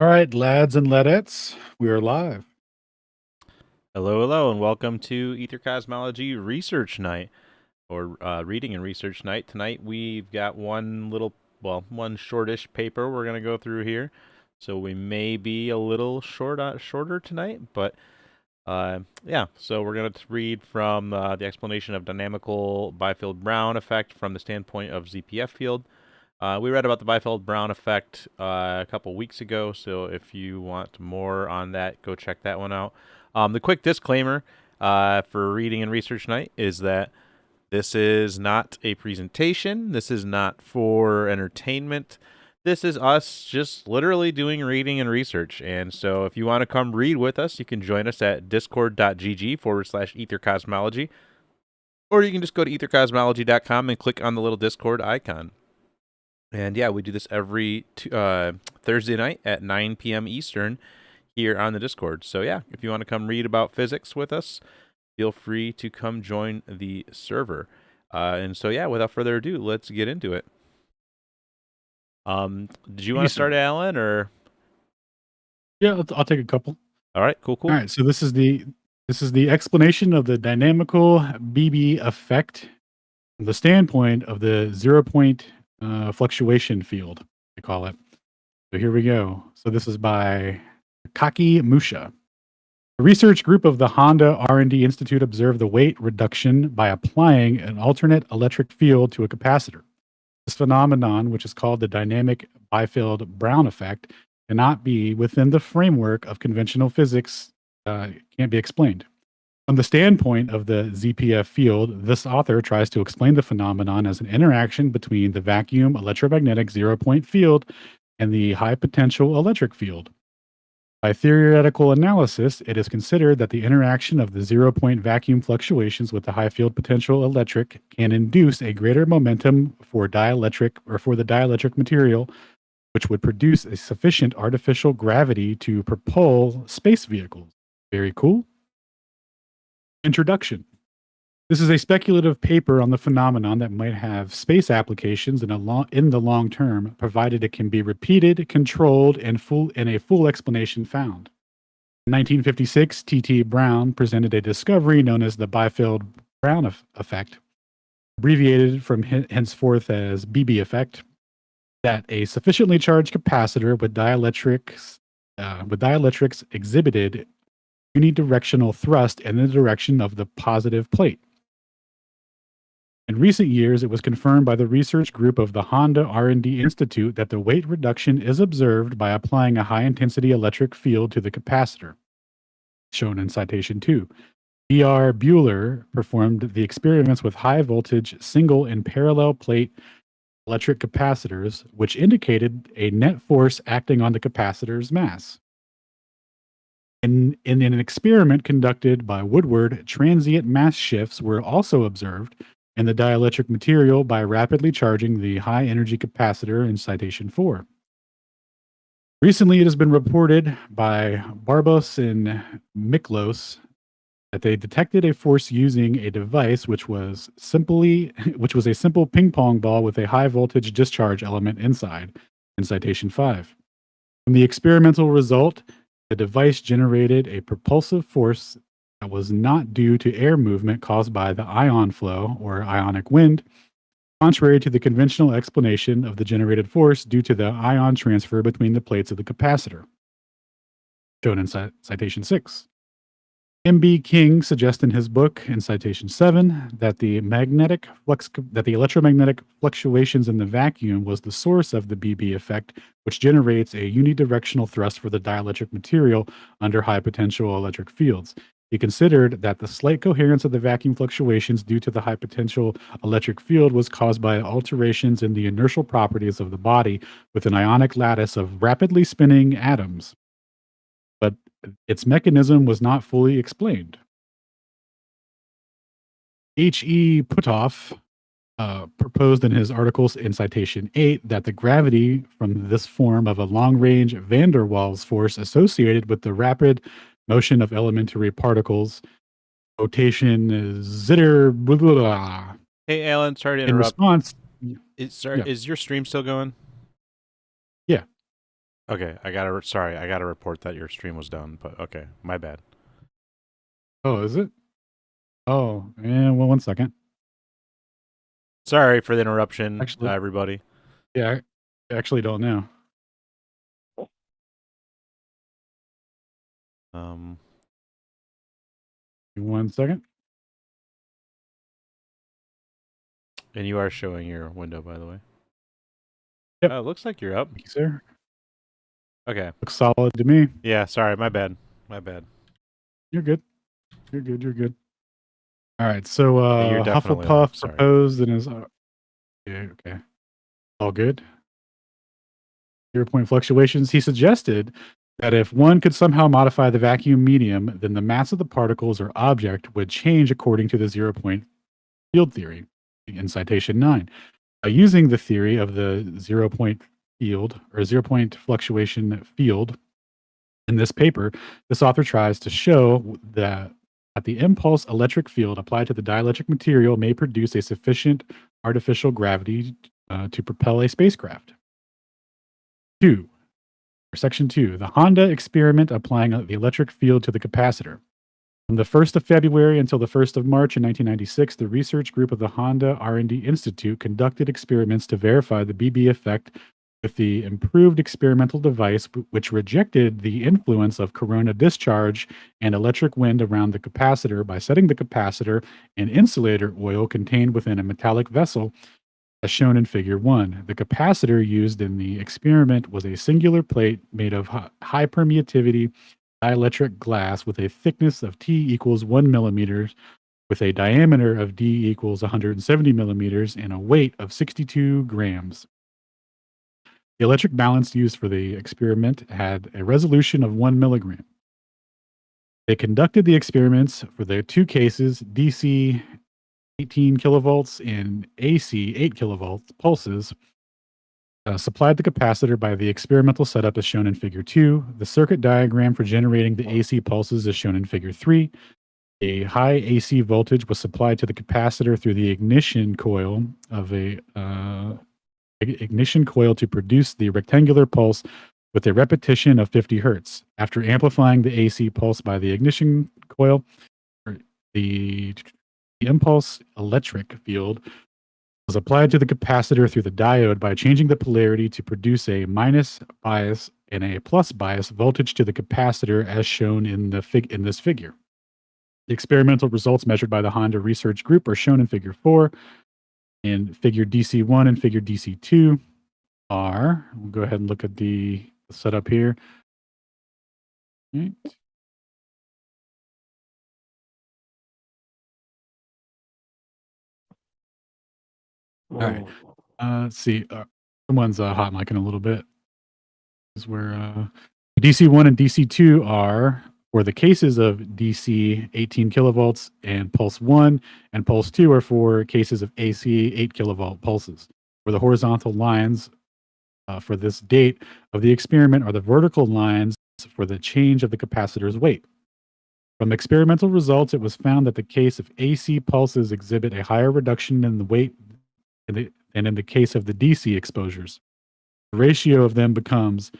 All right, lads and ladettes, we are live. Hello, and welcome to Ether Cosmology Research Night, or Reading and Research Night. Tonight we've got one shortish paper we're going to go through here. So we may be a little shorter tonight, but yeah. So we're going to read from the explanation of dynamical Byfield-Brown effect from the standpoint of ZPF field. We read about the Byfield-Brown effect a couple weeks ago, so if you want more on that, go check that one out. The quick disclaimer for Reading and Research Night is that this is not a presentation. This is not for entertainment. This is us just literally doing reading and research. And so if you want to come read with us, you can join us at discord.gg/ethercosmology. Or you can just go to ethercosmology.com and click on the little Discord icon. And yeah, we do this every Thursday night at 9 p.m. Eastern here on the Discord. So yeah, if you want to come read about physics with us, feel free to come join the server. And so yeah, without further ado, let's get into it. Did you want to start, Alan, or? Yeah, I'll take a couple. All right, cool. All right, so this is the explanation of the dynamical BB effect from the standpoint of the 0-point fluctuation field, they call it. So here we go. So this is by Kaki Musha. A research group of the Honda R&D Institute observed the weight reduction by applying an alternate electric field to a capacitor. This phenomenon, which is called the dynamic Byfield-Brown effect, cannot be within the framework of conventional physics, can't be explained. From the standpoint of the ZPF field, this author tries to explain the phenomenon as an interaction between the vacuum electromagnetic 0-point field and the high potential electric field. By theoretical analysis, it is considered that the interaction of the 0-point vacuum fluctuations with the high field potential electric can induce a greater momentum for the dielectric material, which would produce a sufficient artificial gravity to propel space vehicles. Very cool. Introduction. This is a speculative paper on the phenomenon that might have space applications in the long term, provided it can be repeated, controlled, and a full explanation found. In 1956, T.T. Brown presented a discovery known as the Byfield-Brown effect, abbreviated from henceforth as BB effect, that a sufficiently charged capacitor with dielectrics exhibited unidirectional thrust in the direction of the positive plate. In recent years, it was confirmed by the research group of the Honda R&D Institute that the weight reduction is observed by applying a high-intensity electric field to the capacitor, shown in citation 2. B.R. Buehler performed the experiments with high-voltage single and parallel plate electric capacitors, which indicated a net force acting on the capacitor's mass. In an experiment conducted by Woodward, transient mass shifts were also observed in the dielectric material by rapidly charging the high energy capacitor in citation 4. Recently, it has been reported by Barbos and Miklos that they detected a force using a device which was a simple ping pong ball with a high voltage discharge element inside in citation 5. From the experimental result, the device generated a propulsive force that was not due to air movement caused by the ion flow or ionic wind, contrary to the conventional explanation of the generated force due to the ion transfer between the plates of the capacitor, shown in citation 6. M.B. King suggests in his book, in citation 7, that the electromagnetic fluctuations in the vacuum was the source of the BB effect, which generates a unidirectional thrust for the dielectric material under high potential electric fields. He considered that the slight coherence of the vacuum fluctuations due to the high potential electric field was caused by alterations in the inertial properties of the body with an ionic lattice of rapidly spinning atoms. But its mechanism was not fully explained. H.E. Puthoff proposed in his articles in citation 8 that the gravity from this form of a long-range van der Waals force associated with the rapid motion of elementary particles, rotation zitter, blah, blah, blah. Hey, Alan, sorry to In interrupt. response, Is your stream still going? yeah. Okay, sorry, I gotta report that your stream was done, but okay, my bad. Oh, is it? Oh, and well, 1 second. Sorry for the interruption, Actually, everybody. yeah, I actually don't know. Um, 1 second. and you are showing your window, by the way. Yep. Oh, it looks like you're up. Thank you, sir. Okay. Looks solid to me. Yeah, sorry, my bad. My bad. You're good. You're good. You're good. All right. So Yeah, you're definitely live. Hufflepuff Sorry. proposed in his. Yeah. Okay. All good. 0 point fluctuations. He suggested that if one could somehow modify the vacuum medium, then the mass of the particles or object would change according to the 0 point field theory in citation 9. Using the theory of the 0 point field or 0 point fluctuation field in this paper, this author tries to show that the impulse electric field applied to the dielectric material may produce a sufficient artificial gravity to propel a spacecraft. 2. Section 2. The Honda experiment applying the electric field to the capacitor. From the 1st of February until the 1st of March in 1996, the research group of the Honda R&D Institute conducted experiments to verify the BB effect with the improved experimental device, which rejected the influence of corona discharge and electric wind around the capacitor by setting the capacitor in insulator oil contained within a metallic vessel, as shown in Figure 1. The capacitor used in the experiment was a singular plate made of high permeativity dielectric glass with a thickness of T equals 1 millimeters, with a diameter of D equals 170 millimeters, and a weight of 62 grams. The electric balance used for the experiment had a resolution of 1 milligram. They conducted the experiments for the two cases, DC 18 kilovolts and AC 8 kilovolts pulses, supplied the capacitor by the experimental setup as shown in Figure 2. The circuit diagram for generating the AC pulses is shown in Figure 3. A high AC voltage was supplied to the capacitor through the ignition coil of a ignition coil to produce the rectangular pulse with a repetition of 50 hertz. After amplifying the AC pulse by the ignition coil, the impulse electric field was applied to the capacitor through the diode by changing the polarity to produce a minus bias and a plus bias voltage to the capacitor as shown in this figure. The experimental results measured by the Honda Research Group are shown in Figure 4. In Figure DC1 and Figure DC2 are, we'll go ahead and look at the setup here. Right. All right. Let's see. Someone's hot micing a little bit. This is where DC1 and DC2 are for the cases of DC 18 kilovolts and pulse 1, and pulse 2 are for cases of AC 8 kilovolt pulses. Where the horizontal lines for this date of the experiment are the vertical lines for the change of the capacitor's weight. From experimental results, it was found that the case of AC pulses exhibit a higher reduction in the weight than in the case of the DC exposures. The ratio of them becomes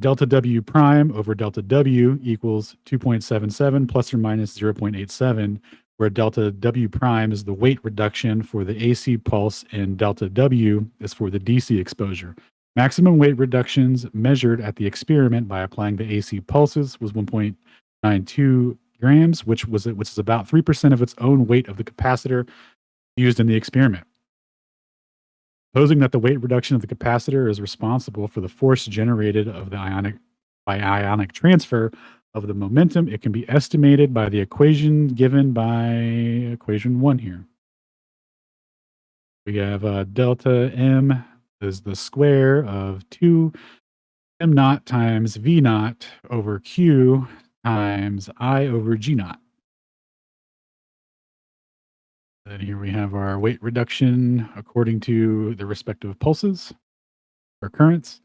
delta W prime over delta W equals 2.77 plus or minus 0.87, where delta W prime is the weight reduction for the AC pulse and delta W is for the DC exposure. Maximum weight reductions measured at the experiment by applying the AC pulses was 1.92 grams, which is about 3% of its own weight of the capacitor used in the experiment. Supposing that the weight reduction of the capacitor is responsible for the force generated by ionic transfer of the momentum, it can be estimated by the equation given by equation 1 here. We have delta M is the square of 2 m naught times v naught over q times I over g naught. And here we have our weight reduction according to the respective pulses or currents,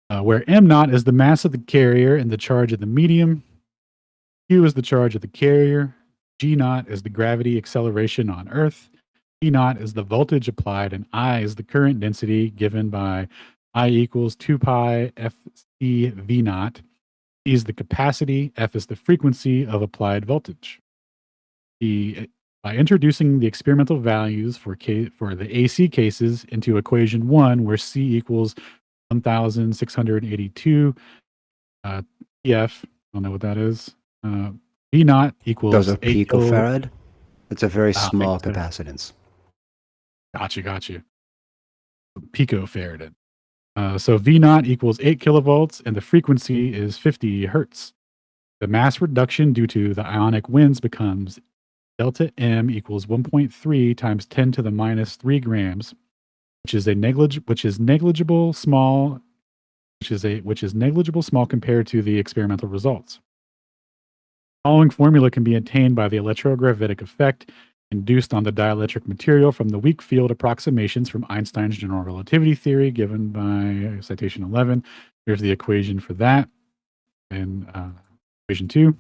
where m naught is the mass of the carrier and the charge of the medium, q is the charge of the carrier, g naught is the gravity acceleration on Earth, E naught is the voltage applied, and I is the current density given by I equals 2 pi FC V naught. E is the capacity, F is the frequency of applied voltage. By introducing the experimental values for the AC cases into equation 1, where C equals 1,682 PF, I don't know what that is. V naught Those equals are 8 kilo. picofarad. It's a very Ah, small thank you. capacitance. Gotcha. Picofarad. So V naught equals 8 kilovolts, and the frequency is 50 hertz. The mass reduction due to the ionic winds becomes delta M equals 1.3 times 10 to the minus 3 grams, which is negligible small compared to the experimental results. The following formula can be attained by the electrogravitic effect induced on the dielectric material from the weak field approximations from Einstein's general relativity theory, given by citation 11. Here's the equation for that. And equation 2.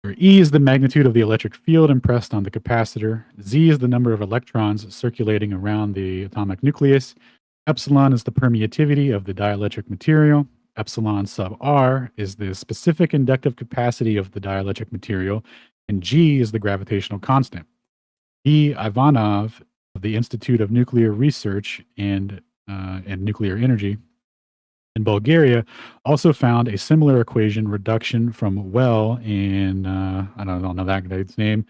Where E is the magnitude of the electric field impressed on the capacitor. Z is the number of electrons circulating around the atomic nucleus. Epsilon is the permeativity of the dielectric material. Epsilon sub r is the specific inductive capacity of the dielectric material. And G is the gravitational constant. E. Ivanov of the Institute of Nuclear Research and Nuclear Energy in Bulgaria also found a similar equation reduction from Well and I don't know that guy's name.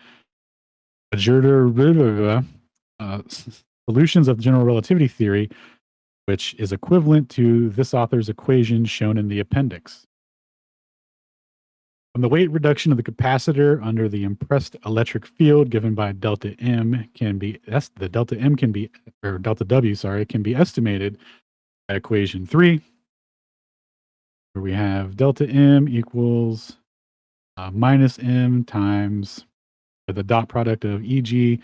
Solutions of general relativity theory, which is equivalent to this author's equation shown in the appendix. From the weight reduction of the capacitor under the impressed electric field given by delta W, can be estimated by equation 3, where we have delta M equals minus M times the dot product of E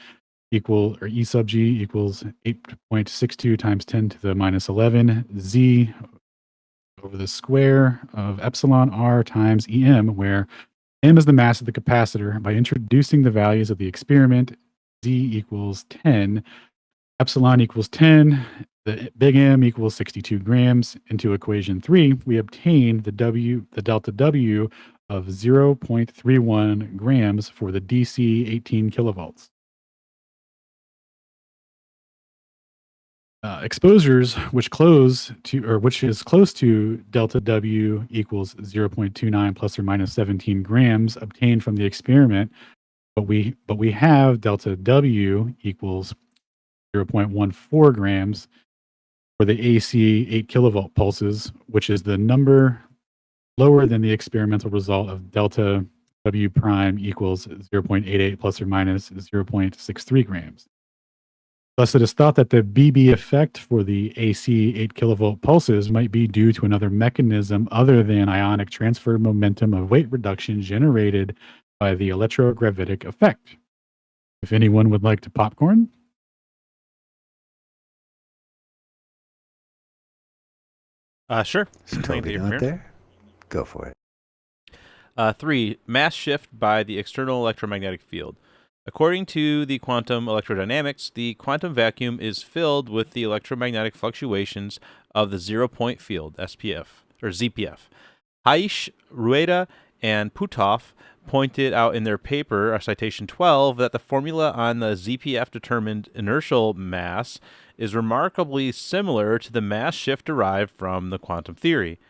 sub G equals 8.62 times 10 to the minus 11 Z over the square of epsilon R times EM, where M is the mass of the capacitor. By introducing the values of the experiment, Z equals 10, epsilon equals 10, the big M equals 62 grams, into equation 3, we obtain the delta W of 0.31 grams for the DC 18 kilovolts. Exposures which is close to delta W equals 0.29 plus or minus 17 grams obtained from the experiment, but we have delta W equals 0.14 grams for the AC 8 kilovolt pulses, which is the number lower than the experimental result of delta W prime equals 0.88 plus or minus 0.63 grams. Thus, it is thought that the BB effect for the AC 8 kilovolt pulses might be due to another mechanism other than ionic transfer momentum of weight reduction generated by the electrogravitic effect. If anyone would like to popcorn. Sure. Is Toby not there? Go for it. 3. Mass shift by the external electromagnetic field. According to the quantum electrodynamics, the quantum vacuum is filled with the electromagnetic fluctuations of the zero-point field, SPF, or ZPF. Haish, Rueda, and Puthoff pointed out in their paper, citation 12, that the formula on the ZPF-determined inertial mass is remarkably similar to the mass shift derived from the quantum theory.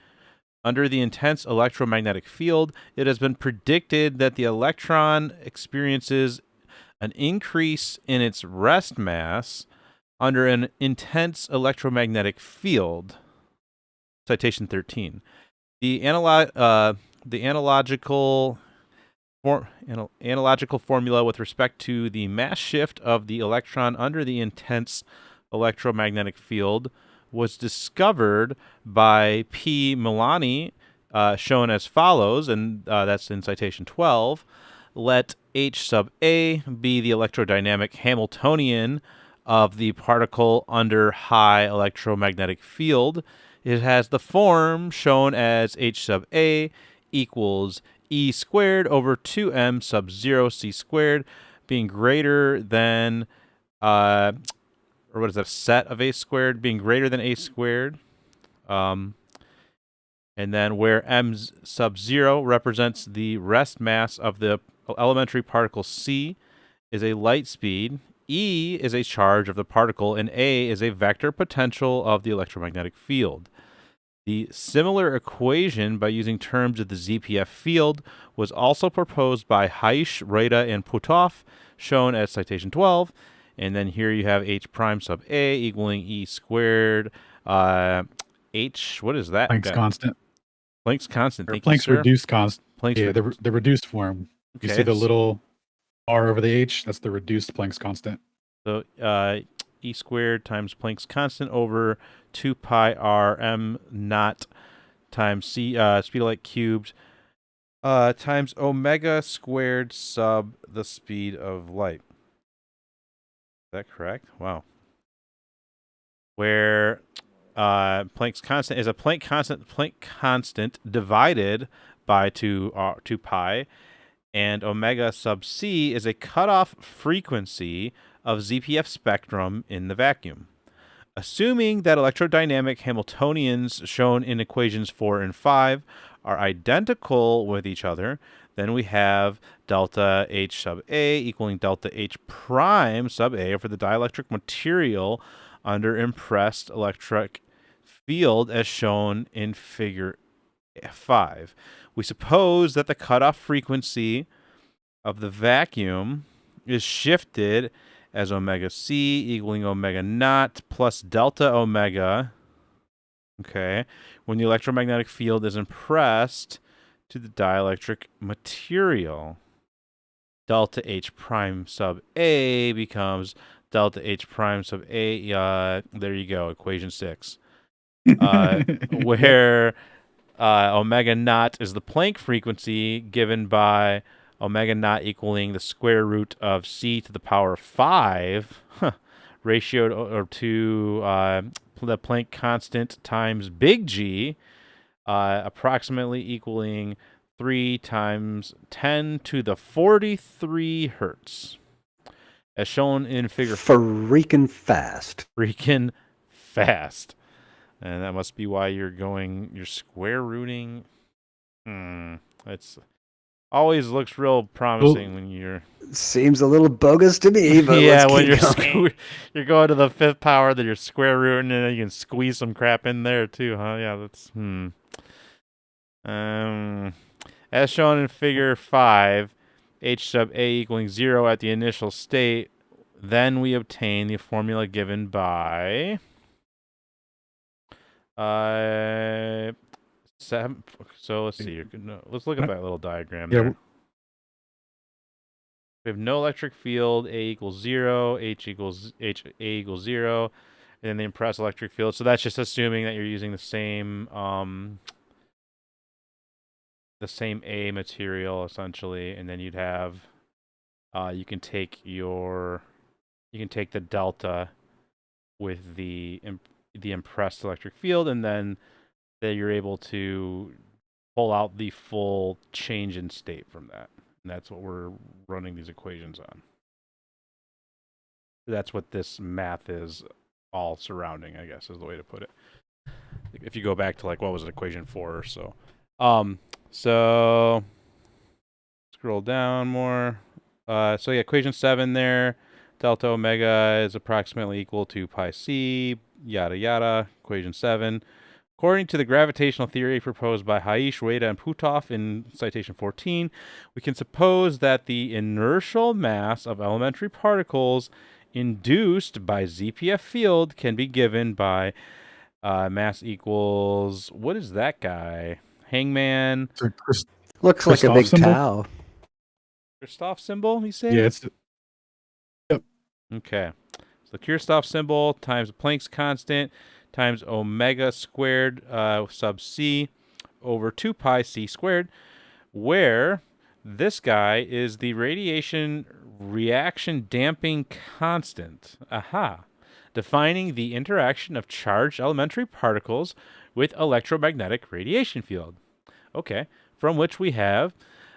Under the intense electromagnetic field, it has been predicted that the electron experiences an increase in its rest mass under an intense electromagnetic field. Citation 13. The analogical formula with respect to the mass shift of the electron under the intense electromagnetic field was discovered by P. Milani, shown as follows, and that's in citation 12. Let H sub A be the electrodynamic Hamiltonian of the particle under high electromagnetic field. It has the form shown as H sub A equals E squared over 2M sub 0 C squared, being greater than or what is that, a set of a squared being greater than a squared. And then where m sub 0 represents the rest mass of the elementary particle c is a light speed, E is a charge of the particle, and A is a vector potential of the electromagnetic field. The similar equation by using terms of the ZPF field was also proposed by Heish, Reda, and Puthoff, shown as citation 12. And then here you have H prime sub A equaling E squared. H, what is that? Planck's constant. Planck's constant. Or Thank you, Planck's sir. reduced constant. Planck's Yeah, the reduced form. You Okay, see the little R over the H? That's the reduced Planck's constant. So E squared times Planck's constant over 2 pi r m naught times c speed of light cubed times omega squared sub the speed of light. Is that correct? Wow. Where Planck's constant is a Planck constant divided by 2 pi, and omega sub c is a cutoff frequency of ZPF spectrum in the vacuum. Assuming that electrodynamic Hamiltonians shown in equations 4 and 5 are identical with each other, then we have delta H sub A equaling delta H prime sub A for the dielectric material under impressed electric field as shown in figure 5. We suppose that the cutoff frequency of the vacuum is shifted as omega c equaling omega naught plus delta omega, okay, when the electromagnetic field is impressed to the dielectric material. Delta H prime sub A becomes delta H prime sub A, there you go, equation 6. Where omega naught is the Planck frequency given by omega naught equaling the square root of c to the power of 5, ratioed to the Planck constant times big G, approximately equaling 3 times 10 to the 43 hertz. As shown in figure... Freaking fast. Freaking fast. And that must be why you're square rooting. It's always looks real promising when you're... Seems a little bogus to me, but yeah, let's when keep you're going to the 5th power, then you're square rooting, and then you can squeeze some crap in there too, huh? Yeah, that's... As shown in figure 5, H sub A equaling 0 at the initial state, then we obtain the formula given by... So let's see. Let's look at that little diagram there. We have no electric field. A equals 0. A equals 0, and then the impressed electric field. So that's just assuming that you're using the same A material essentially, and then you'd have you can take the delta with the impressed electric field, and then you're able to pull out the full change in state from that. And that's what we're running these equations on. That's what this math is all surrounding, I guess, is the way to put it. If you go back to, like, what was it, equation 4 or so. So scroll down more. So yeah, equation 7 there. Delta omega is approximately equal to pi c, yada yada, equation 7. According to the gravitational theory proposed by Heish, Reda, and Puthoff in citation 14, we can suppose that the inertial mass of elementary particles induced by ZPF field can be given by mass equals, what is that guy? Hangman. Looks like a big tau. Kirchhoff symbol, you say? Yeah, it's... Yep. Okay. So the Kirchhoff symbol times Planck's constant times omega squared sub c over 2 pi c squared, where this guy is the radiation reaction damping constant. Aha. Defining the interaction of charged elementary particles with electromagnetic radiation field. Okay. From which we have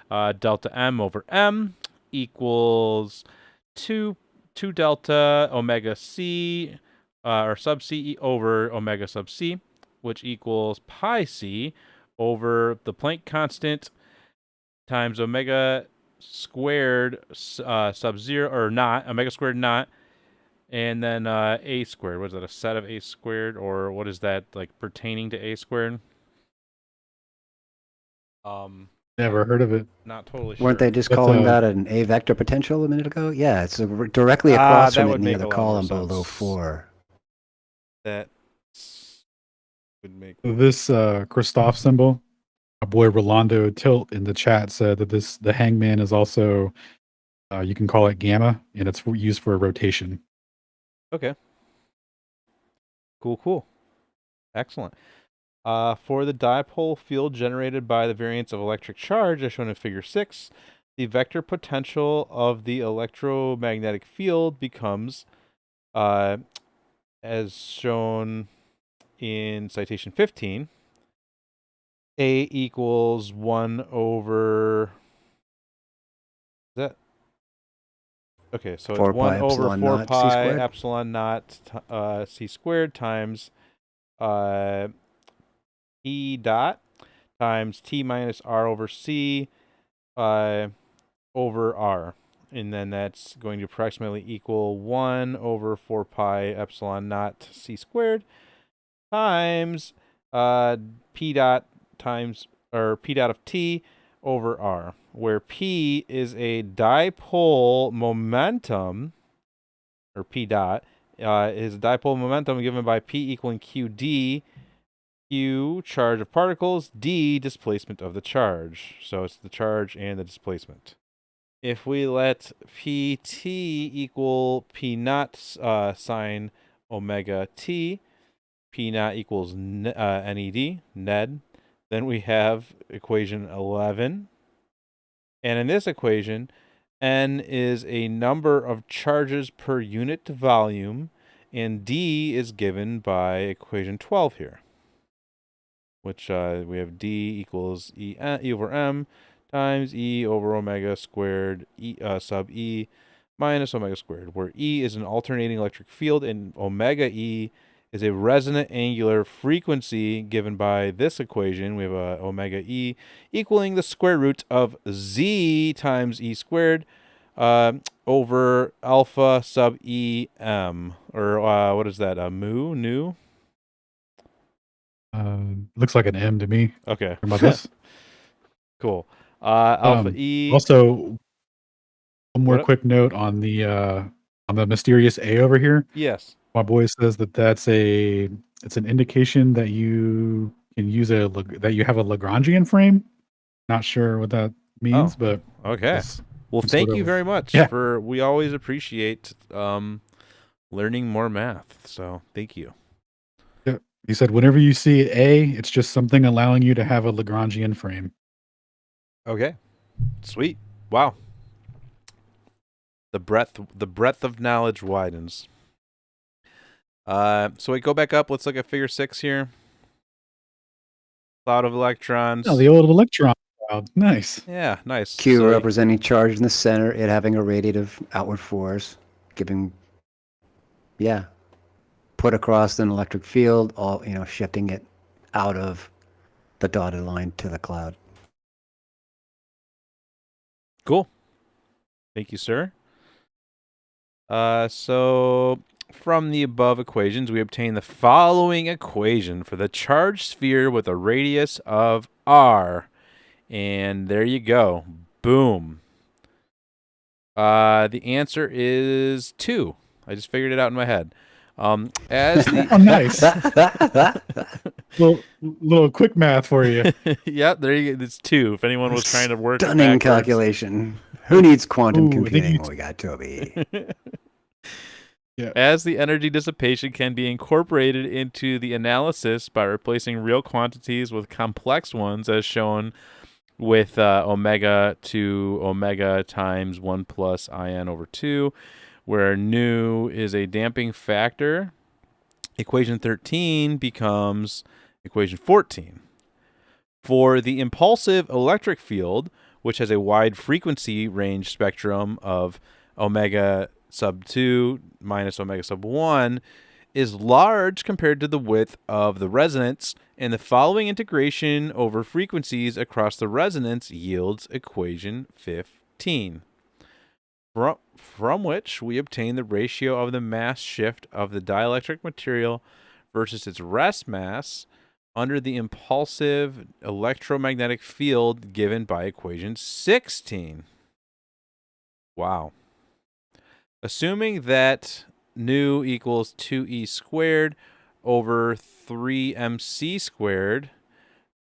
delta m over m equals 2 delta omega c or sub c over omega sub c, which equals pi c over the Planck constant times omega squared sub 0, or not, omega squared not, and then a squared. What is that, a set of a squared, or what is that, like, pertaining to a squared? Never heard of it. Not totally sure. Weren't they just That's calling a- that an A vector potential a minute ago? Yeah, it's directly across that from it would in the make other a lot more column below sense. 4. That would make This Christoph symbol, my boy Rolando Tilt in the chat said that the hangman is also, you can call it gamma, and it's used for rotation. okay. Cool. Excellent. For the dipole field generated by the variance of electric charge, as shown in Figure 6, the vector potential of the electromagnetic field becomes, as shown in citation 15, A equals 1 over... Is that... Okay, so 4 it's 1 pi over epsilon 4 naught C pi squared? epsilon naught c squared times E dot times T minus R over C over R. And then that's going to approximately equal 1 over 4 pi epsilon naught C squared times P dot times, or P dot of T over R, where P is a dipole momentum, or P dot is a dipole momentum given by P equaling QD, Q charge of particles, D displacement of the charge. So it's the charge and the displacement. If we let PT equal P naught sine omega T, P naught equals NED, NED, then we have equation 11. And in this equation, N is a number of charges per unit volume, and D is given by equation 12 here, which we have D equals E over M times E over omega squared sub E minus omega squared, where E is an alternating electric field and omega E is a resonant angular frequency given by this equation. We have omega E equaling the square root of Z times E squared over alpha sub E M, or what is that, mu, nu? Looks like an M to me. Okay. Talking about this. Cool. Alpha E. Also, one more What? quick note on the mysterious A over here. Yes. My boy says that it's an indication that you can use that you have a Lagrangian frame. Not sure what that means, Oh, but Okay. it's Well, some thank sort you of- very much yeah. for. We always appreciate learning more math. So thank you. he said whenever you see A, it's just something allowing you to have a Lagrangian frame. Okay. Sweet. Wow. The breadth of knowledge widens. So we go back up. Let's look at Figure 6 here. Cloud of electrons. Oh, the old electron cloud. Nice. Yeah, nice. Q So- representing charge in the center, it having a radiative of outward force, giving, put across an electric field, all shifting it out of the dotted line to the cloud. Cool. Thank you, sir. So from the above equations, we obtain the following equation for the charged sphere with a radius of r. And there you go. Boom. The answer is 2. I just figured it out in my head. As the Oh, nice. little quick math for you. Yep, there you go. It's 2. If anyone was trying to work it Stunning backwards. calculation. Who needs quantum Ooh, I think computing? you- Well, we got Toby. As the energy dissipation can be incorporated into the analysis by replacing real quantities with complex ones, as shown with omega to omega times 1 plus in over 2, where nu is a damping factor, equation 13 becomes equation 14. For the impulsive electric field, which has a wide frequency range spectrum of omega sub 2 minus omega sub 1, is large compared to the width of the resonance, and the following integration over frequencies across the resonance yields equation 15, from which we obtain the ratio of the mass shift of the dielectric material versus its rest mass under the impulsive electromagnetic field given by equation 16. Wow. Assuming that nu equals 2e squared over 3mc squared,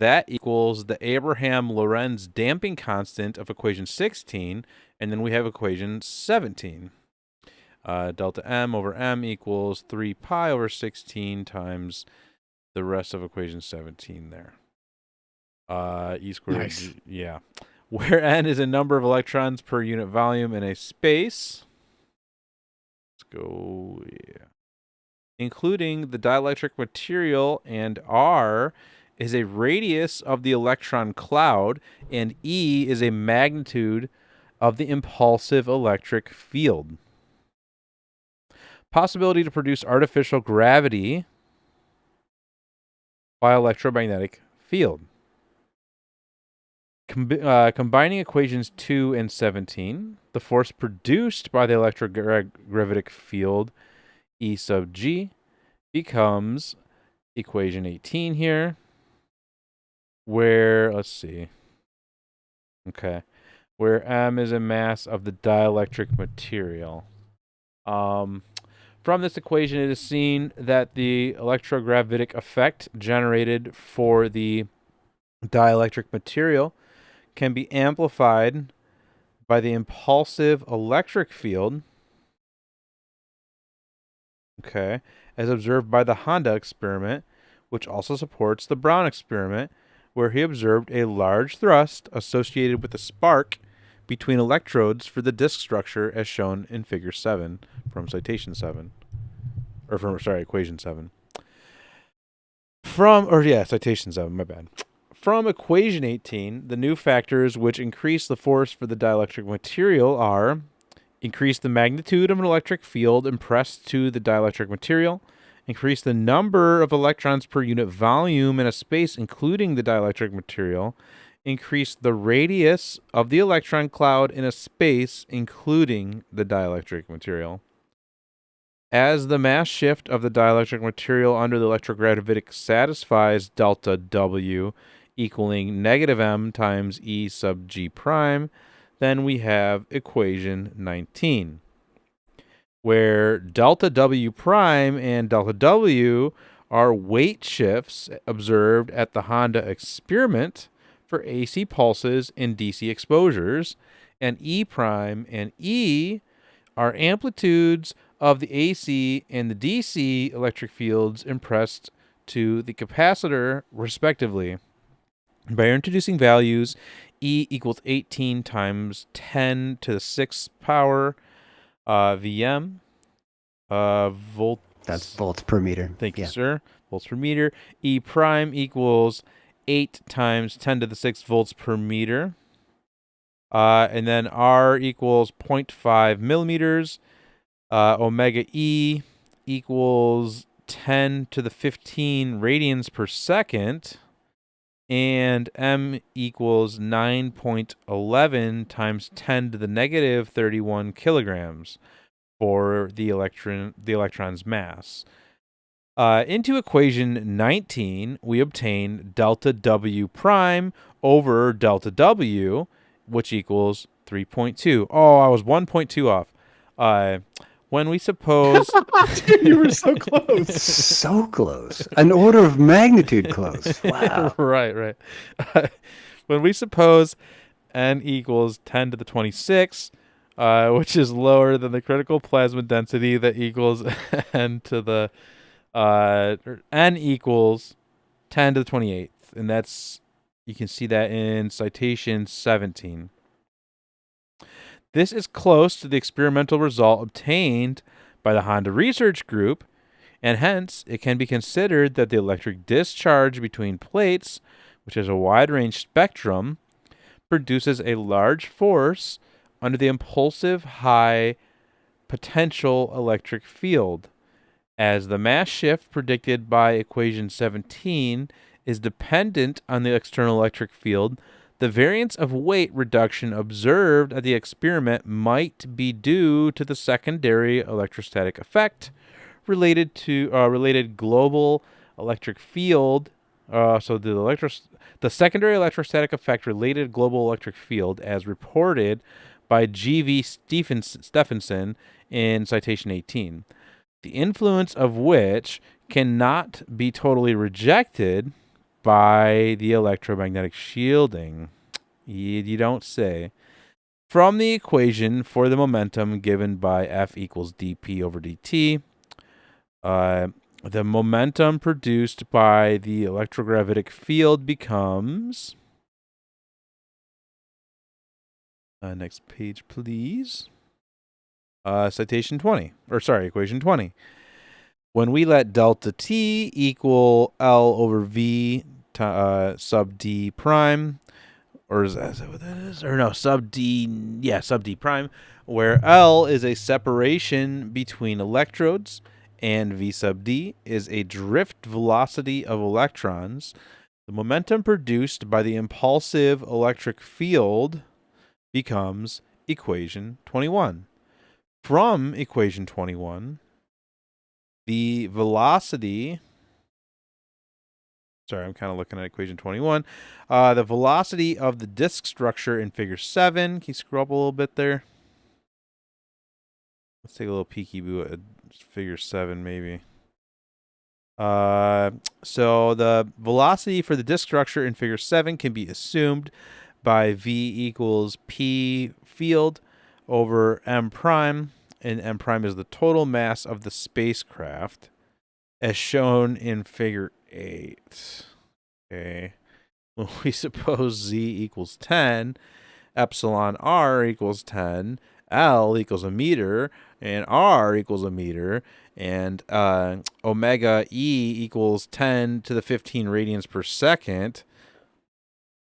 that equals the Abraham-Lorentz damping constant of equation 16, and then we have equation 17. Delta m over m equals 3 pi over 16 times the rest of equation 17 there. E squared, Nice. yeah. Where n is a number of electrons per unit volume in a space. Let's go, yeah. Including the dielectric material, and r is a radius of the electron cloud, and E is a magnitude of the impulsive electric field. Possibility to produce artificial gravity by electromagnetic field. Combining equations 2 and 17, the force produced by the electrogravitic field, E sub g, becomes equation 18 here, where, let's see, okay, where m is a mass of the dielectric material. From this equation, it is seen that the electrogravitic effect generated for the dielectric material can be amplified by the impulsive electric field, okay, as observed by the Honda experiment, which also supports the Brown experiment, where he observed a large thrust associated with a spark between electrodes for the disk structure as shown in figure 7 from citation 7. Or from, sorry, equation 7. Citation 7, my bad. From equation 18, the new factors which increase the force for the dielectric material are increase the magnitude of an electric field impressed to the dielectric material, increase the number of electrons per unit volume in a space including the dielectric material, increase the radius of the electron cloud in a space including the dielectric material. As the mass shift of the dielectric material under the electrogravitic satisfies delta W equaling negative m times E sub g prime, then we have equation 19, where delta W prime and delta W are weight shifts observed at the Honda experiment for AC pulses in DC exposures, and E prime and E are amplitudes of the AC and the DC electric fields impressed to the capacitor, respectively. By introducing values, E equals 18 times 10 to the 6th power Vm, volt. That's volts per meter. Thank you, sir. Volts per meter. E prime equals 8 times 10 to the 6th volts per meter. And then R equals 0.5 millimeters. Omega E equals 10 to the 15 radians per second. And M equals 9.11 times 10 to the negative 31 kilograms for the electron's mass. Into equation 19, we obtain delta W prime over delta W, which equals 3.2. Oh, I was 1.2 off. When we suppose... Dude, you were so close. So close. An order of magnitude close. Wow. Right. When we suppose n equals 10 to the 26, which is lower than the critical plasma density that equals n to the... n equals 10 to the 28th. And that's... You can see that in citation 17. This is close to the experimental result obtained by the Honda Research Group, and hence it can be considered that the electric discharge between plates, which has a wide-range spectrum, produces a large force under the impulsive high potential electric field. As the mass shift predicted by equation 17 is dependent on the external electric field, the variance of weight reduction observed at the experiment might be due to the secondary electrostatic effect related to related global electric field. The secondary electrostatic effect related global electric field, as reported by G.V. Stephenson in citation 18, the influence of which cannot be totally rejected by the electromagnetic shielding. You don't say. From the equation for the momentum given by F equals dp over dt, the momentum produced by the electrogravitic field becomes... next page, please. Citation 20. Equation 20. When we let delta t equal L over V sub d prime, or is that what that is? Or no, sub d prime, where L is a separation between electrodes and V sub d is a drift velocity of electrons, the momentum produced by the impulsive electric field becomes equation 21. From equation 21, the velocity... Sorry, I'm kind of looking at equation 21. The velocity of the disk structure in figure 7. Can you scroll up a little bit there? Let's take a little peeky-boo at figure 7, maybe. So the velocity for the disk structure in figure 7 can be assumed by V equals P field over M prime, and M prime is the total mass of the spacecraft, as shown in figure 8. Okay. When we suppose Z equals 10, epsilon R equals 10, L equals a meter, and R equals a meter, and omega E equals 10 to the 15 radians per second,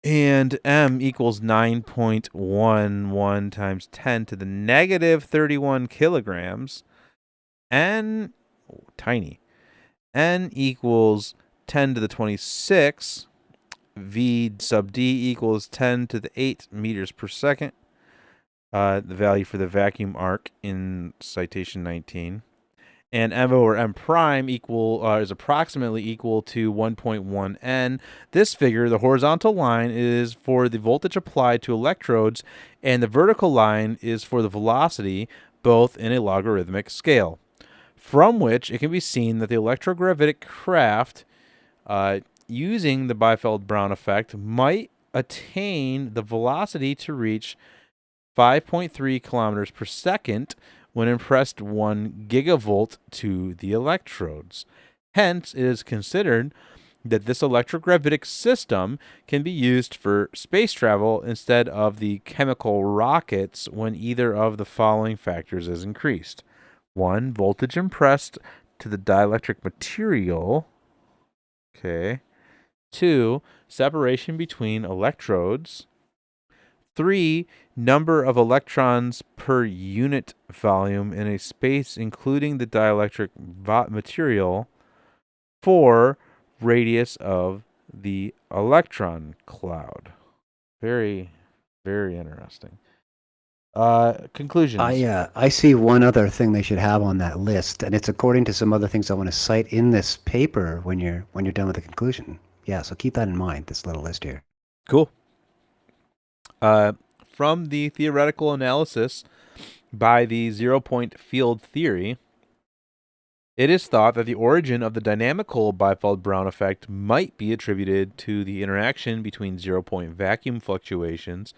and M equals 9.11 times 10 to the negative 31 kilograms, N, tiny, N equals 10 to the 26, V sub D equals 10 to the 8 meters per second, the value for the vacuum arc in citation 19. And M over M prime is approximately equal to 1.1 N. This figure, the horizontal line, is for the voltage applied to electrodes, and the vertical line is for the velocity, both in a logarithmic scale. From which it can be seen that the electrogravitic craft, using the Biefeld-Brown effect, might attain the velocity to reach 5.3 kilometers per second when impressed 1 gigavolt to the electrodes. Hence, it is considered that this electrogravitic system can be used for space travel instead of the chemical rockets when either of the following factors is increased. 1, voltage impressed to the dielectric material. Okay. 2, separation between electrodes. 3, number of electrons per unit volume in a space including the dielectric material. 4, radius of the electron cloud. Very, very interesting. Conclusions. I see one other thing they should have on that list, and it's according to some other things I want to cite in this paper when you're done with the conclusion. Yeah, so keep that in mind, this little list here. Cool. From the theoretical analysis by the zero-point field theory, it is thought that the origin of the dynamical Biefeld-Brown effect might be attributed to the interaction between zero-point vacuum fluctuations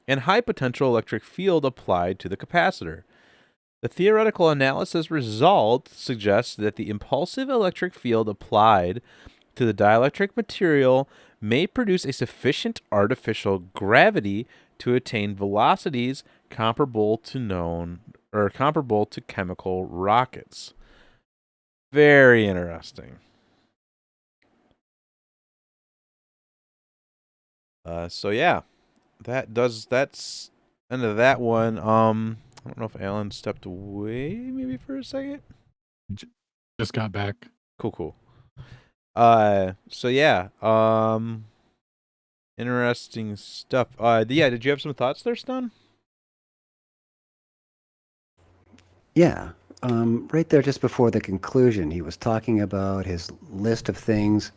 and high potential electric field applied to the capacitor. The theoretical analysis result suggests that the impulsive electric field applied to the dielectric material may produce a sufficient artificial gravity to attain velocities comparable to chemical rockets. Very interesting. So yeah, that's end of that one. I don't know if Alan stepped away maybe for a second. Just got back. Cool. So yeah, interesting stuff. Yeah, did you have some thoughts there, Stone? Yeah. Right there, just before the conclusion, he was talking about his list of things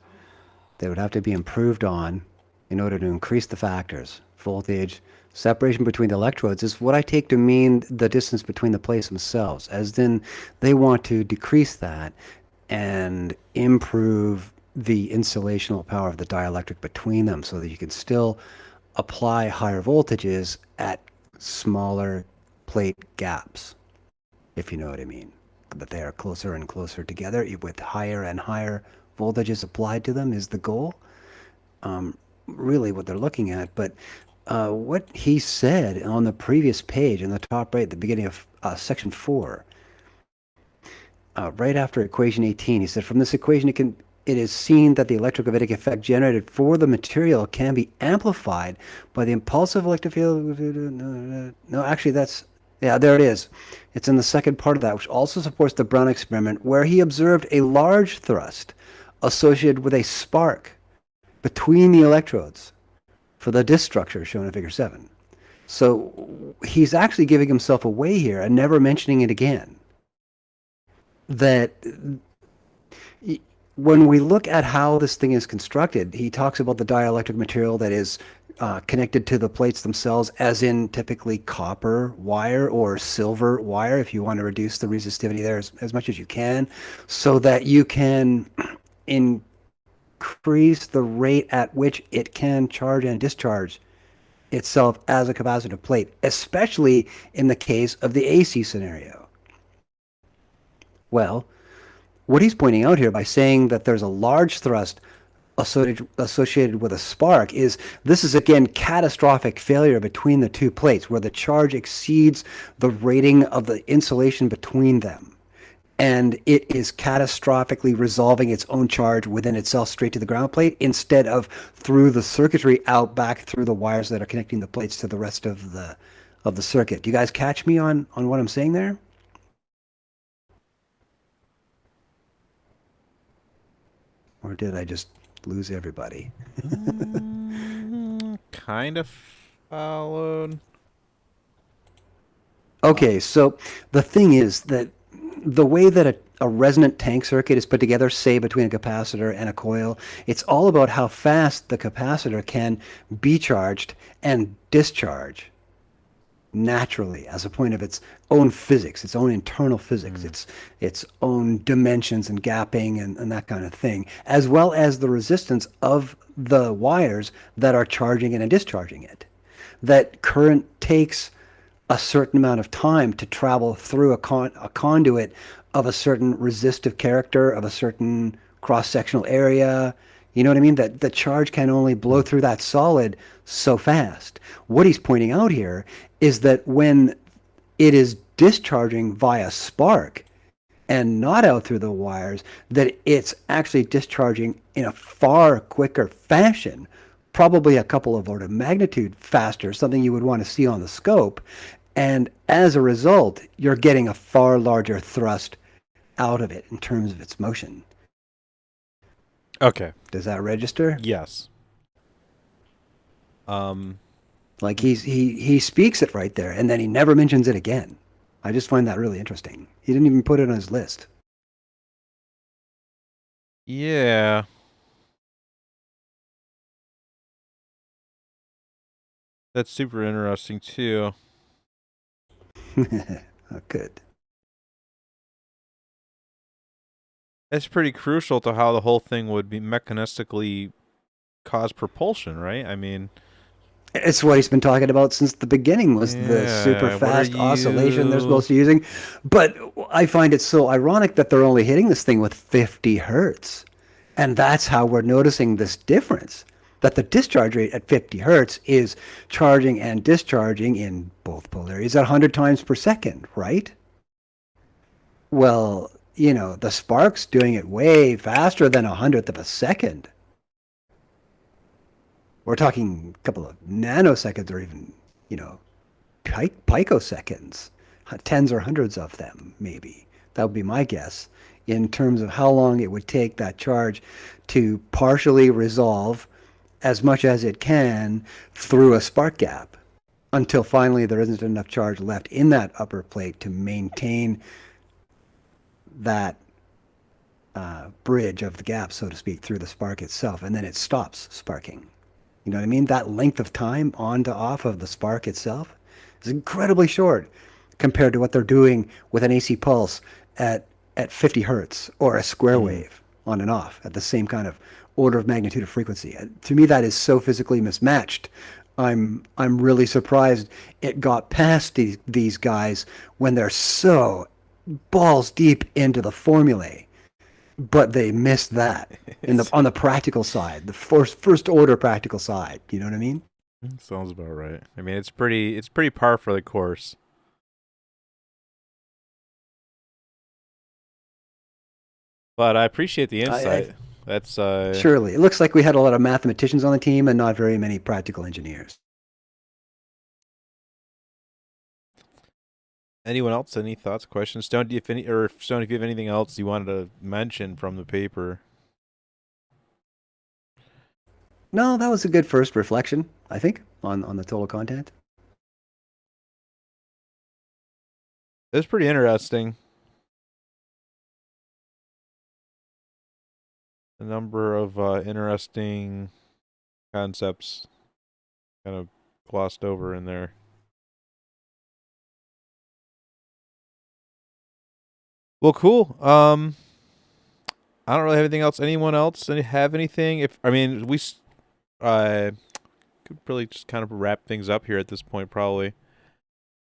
that would have to be improved on in order to increase the factors. Voltage, separation between the electrodes is what I take to mean the distance between the plates themselves, as then they want to decrease that and improve the insulational power of the dielectric between them so that you can still apply higher voltages at smaller plate gaps, if you know what I mean. That they are closer and closer together with higher and higher voltages applied to them is the goal. Really what they're looking at. But what he said on the previous page, in the top right, at the beginning of section 4, right after equation 18, he said, from this equation, it is seen that the electrokinetic effect generated for the material can be amplified by the impulsive electric field. No, actually, there it is. It's in the second part of that, which also supports the Brown experiment, where he observed a large thrust associated with a spark between the electrodes for the disk structure shown in figure 7. So he's actually giving himself away here and never mentioning it again. That when we look at how this thing is constructed, he talks about the dielectric material that is connected to the plates themselves, as in typically copper wire or silver wire, if you want to reduce the resistivity there as much as you can, so that you can increase the rate at which it can charge and discharge itself as a capacitive plate, especially in the case of the AC scenario. Well, what he's pointing out here by saying that there's a large thrust associated with a spark is this is again catastrophic failure between the two plates where the charge exceeds the rating of the insulation between them. And it is catastrophically resolving its own charge within itself straight to the ground plate instead of through the circuitry out back through the wires that are connecting the plates to the rest of the circuit. Do you guys catch me on what I'm saying there? Or did I just lose everybody? Kind of followed. Okay, so the thing is that the way that a resonant tank circuit is put together, say between a capacitor and a coil, it's all about how fast the capacitor can be charged and discharge naturally as a point of its own physics, its own internal physics, its own dimensions and gapping and that kind of thing, as well as the resistance of the wires that are charging it and discharging it. That current takes a certain amount of time to travel through a conduit of a certain resistive character, of a certain cross-sectional area. You know what I mean? That the charge can only blow through that solid so fast. What he's pointing out here is that when it is discharging via spark and not out through the wires, that it's actually discharging in a far quicker fashion, probably a couple of orders of magnitude faster, something you would want to see on the scope. And as a result, you're getting a far larger thrust out of it in terms of its motion. Okay. Does that register? Yes. Like he speaks it right there, and then he never mentions it again. I just find that really interesting. He didn't even put it on his list. Yeah. That's super interesting too. Oh, good. It's pretty crucial to how the whole thing would be mechanistically cause propulsion, right? I mean, it's what he's been talking about since the beginning, was the super fast oscillation they're supposed to be using. But I find it so ironic that they're only hitting this thing with 50 hertz. And that's how we're noticing this difference, that the discharge rate at 50 hertz is charging and discharging in both polarities at 100 times per second, right? Well, you know, the spark's doing it way faster than 100th of a second. We're talking a couple of nanoseconds or even, you know, picoseconds, tens or hundreds of them, maybe. That would be my guess in terms of how long it would take that charge to partially resolve as much as it can through a spark gap until finally there isn't enough charge left in that upper plate to maintain that bridge of the gap, so to speak, through the spark itself, and then it stops sparking. You know what I mean? That length of time on to off of the spark itself is incredibly short compared to what they're doing with an AC pulse at 50 hertz or a square wave on and off at the same kind of order of magnitude of frequency. To me, that is so physically mismatched. I'm really surprised it got past these guys when they're so balls deep into the formulae, but they missed that on the practical side, the first order practical side. You know what I mean? Sounds about right. I mean, it's pretty par for the course. But I appreciate the insight. That's surely. It looks like we had a lot of mathematicians on the team and not very many practical engineers. Anyone else? Any thoughts, questions? Stone, if you have anything else you wanted to mention from the paper? No, that was a good first reflection, I think, on the total content. It was pretty interesting. A number of interesting concepts kind of glossed over in there. Well, cool. I don't really have anything else. Anyone else have anything? We could really just kind of wrap things up here at this point, probably.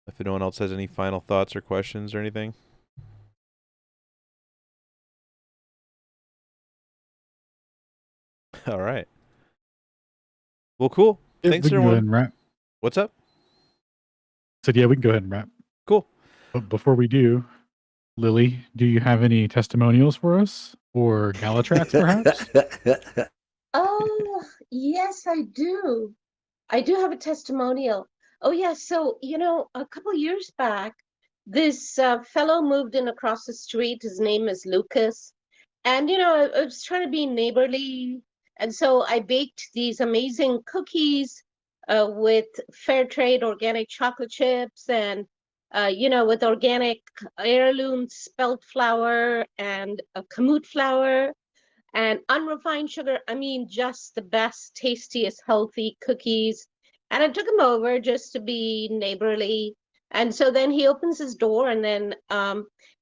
If no one else has any final thoughts or questions or anything. All right. Well, cool. Yeah, Thanks, we can go everyone. ahead and wrap. What's up? So yeah, we can go ahead and wrap. Cool. But before we do, Lily, do you have any testimonials for us or Galatrax, perhaps? Oh, yes, I do. I do have a testimonial. Oh, yeah. So, a couple years back, this fellow moved in across the street. His name is Lucas. And, I was trying to be neighborly. And so I baked these amazing cookies with fair trade organic chocolate chips and, with organic heirloom spelt flour and a kamut flour and unrefined sugar. I mean, just the best, tastiest, healthy cookies. And I took him over just to be neighborly. And so then he opens his door and then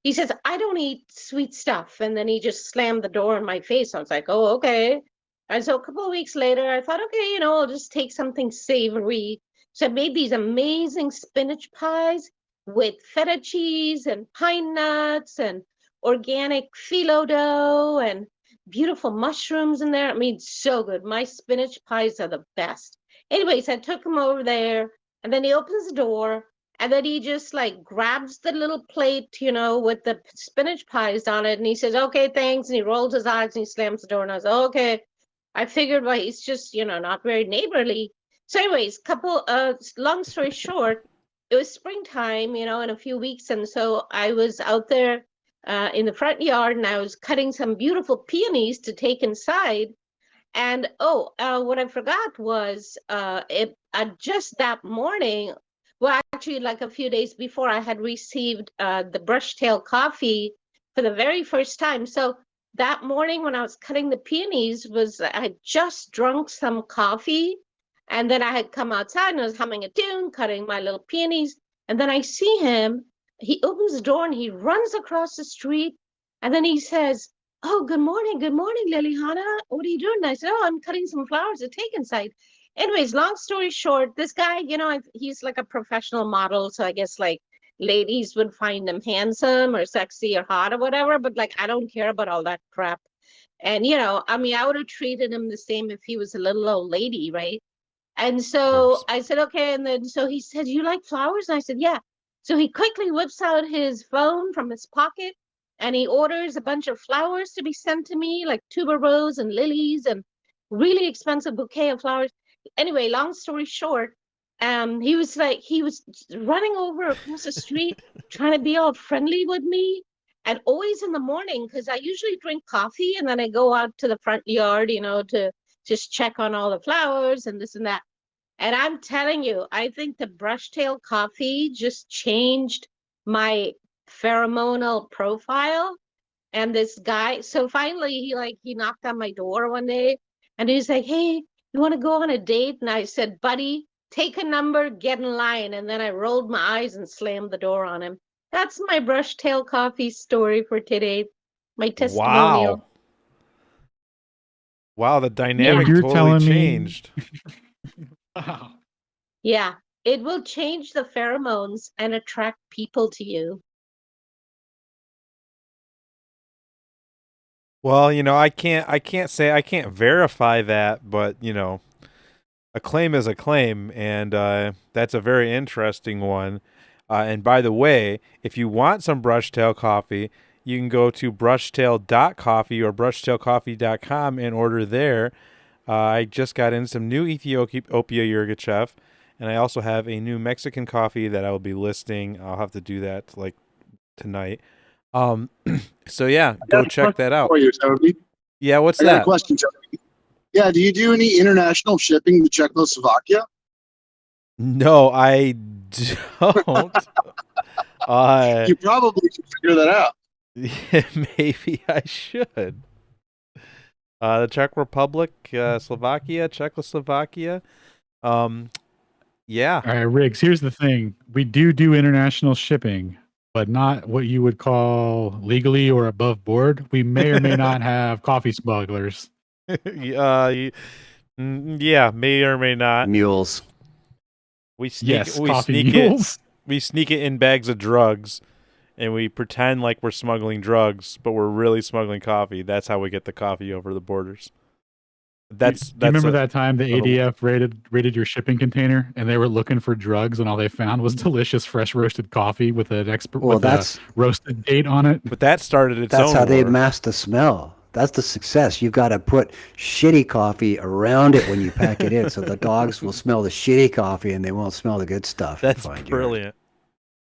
he says, I don't eat sweet stuff. And then he just slammed the door in my face. I was like, oh, okay. And so a couple of weeks later, I thought, okay, I'll just take something savory. So I made these amazing spinach pies with feta cheese and pine nuts and organic phyllo dough and beautiful mushrooms in there. I mean, so good. My spinach pies are the best. Anyways, I took him over there and then he opens the door and then he just like grabs the little plate, with the spinach pies on it. And he says, okay, thanks. And he rolls his eyes and he slams the door. And I was like, okay. I figured, well, he's just, not very neighborly. So anyways, long story short, it was springtime, in a few weeks. And so I was out there in the front yard and I was cutting some beautiful peonies to take inside. And what I forgot was just that morning, well, actually, like a few days before, I had received the Brushtail coffee for the very first time. So that morning when I was cutting the peonies I had just drunk some coffee and then I had come outside and I was humming a tune, cutting my little peonies. And then I see him, he opens the door and he runs across the street. And then he says, oh, good morning, Liliana. What are you doing? And I said, oh, I'm cutting some flowers to take inside. Anyways, long story short, this guy, he's like a professional model. So I guess like ladies would find him handsome or sexy or hot or whatever. But like, I don't care about all that crap. And, I would have treated him the same if he was a little old lady, right? And so I said, okay. And then so he said, you like flowers? And I said, yeah. So he quickly whips out his phone from his pocket and he orders a bunch of flowers to be sent to me, like tuberose and lilies and really expensive bouquet of flowers. Anyway, long story short, he was running over across the street trying to be all friendly with me. And always in the morning, because I usually drink coffee and then I go out to the front yard, to just check on all the flowers and this and that. And I'm telling you, I think the brushtail coffee just changed my pheromonal profile. And this guy, so finally he knocked on my door one day and he's like, "Hey, you want to go on a date?" And I said, "Buddy, take a number, get in line." And then I rolled my eyes and slammed the door on him. That's my brushtail coffee story for today. My testimonial. Wow, the So dynamic you're totally telling me, changed. wow. Yeah, it will change the pheromones and attract people to you. Well, I can't verify that, but a claim is a claim, and that's a very interesting one. And by the way, if you want some brushtail coffee, you can go to brushtail.coffee or brushtailcoffee.com and order there. I just got in some new Ethiopia Yirgacheffe, and I also have a new Mexican coffee that I will be listing. I'll have to do that like tonight. So yeah, go check that out. For you, Toby. Yeah, what's I got a that? question, Toby. Yeah, do you do any international shipping to Czechoslovakia? No, I don't. You probably should figure that out. Maybe I should. The Czech Republic, Slovakia, Czechoslovakia. Yeah. All right, Riggs, here's the thing. We do international shipping, but not what you would call legally or above board. We may or may not have coffee smugglers. Yeah, may or may not. Mules. We sneak, Yes, we coffee sneak mules. we sneak it in bags of drugs, and we pretend like we're smuggling drugs, but we're really smuggling coffee. That's how we get the coffee over the borders. That's Do you remember a- that time the little- ADF raided your shipping container and they were looking for drugs and all they found was delicious fresh roasted coffee with an Well, with a roasted date on it? But that started its that's own how they war. mask the smell. That's the success. You've got to put shitty coffee around it when you pack it in, so the dogs will smell the shitty coffee and they won't smell the good stuff. and That's find yours. brilliant.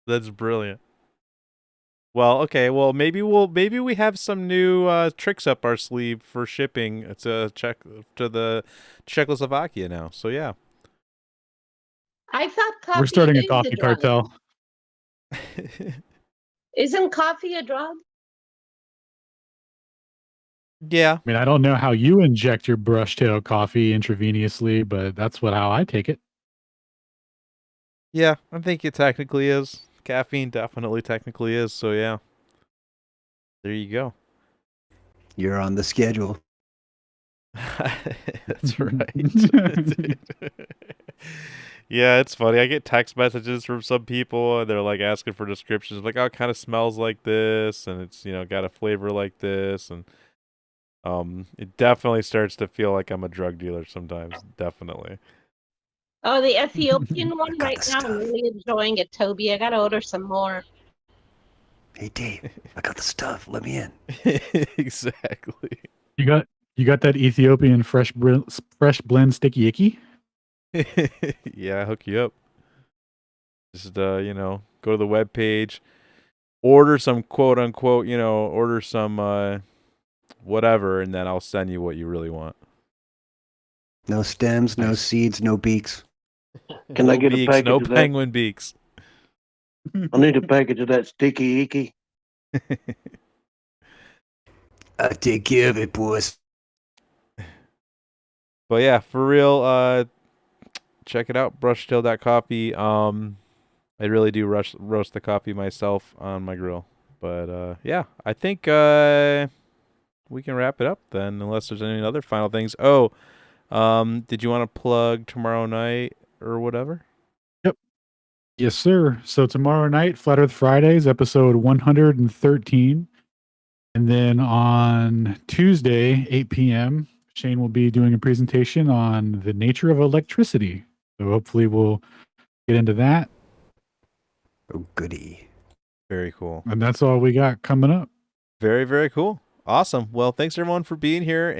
That's brilliant. Well, okay. Well, maybe we have some new tricks up our sleeve for shipping to the Czechoslovakia now. So yeah. I thought coffee We're starting a is coffee drug. cartel. Isn't coffee a drug? Yeah. I mean, I don't know how you inject your brushtail coffee intravenously, but that's how I take it. Yeah, I think it technically is. Caffeine definitely technically is. So yeah. There you go. You're on the schedule. That's right. Yeah, it's funny. I get text messages from some people and they're like asking for descriptions like, oh, it kind of smells like this and it's, got a flavor like this, and it definitely starts to feel like I'm a drug dealer sometimes. Definitely. Oh, the Ethiopian one got right the now. I'm stuff. really enjoying it, Toby. I gotta order some more. Hey, Dave, I got the stuff. Let me in. Exactly. You got that Ethiopian fresh blend sticky icky? Yeah, hook you up. Just go to the web page, order some quote unquote, order some whatever, and then I'll send you what you really want. No stems, no seeds, no beaks. Can I get a beaks, package no of that? penguin beaks. I need a package of that sticky icky. I take care of it, boys. But yeah, for real, check it out, brushtail.coffee. I really do roast the coffee myself on my grill. But yeah, I think we can wrap it up then, unless there's any other final things. Oh, did you want to plug tomorrow night or whatever? Yes, sir. So tomorrow night, Flat Earth Fridays, episode 113. And then on Tuesday, 8 p.m., Shane will be doing a presentation on the nature of electricity. So hopefully we'll get into that. Oh, goody. Very cool. And that's all we got coming up. Very, very cool. Awesome. Well, thanks everyone for being here. And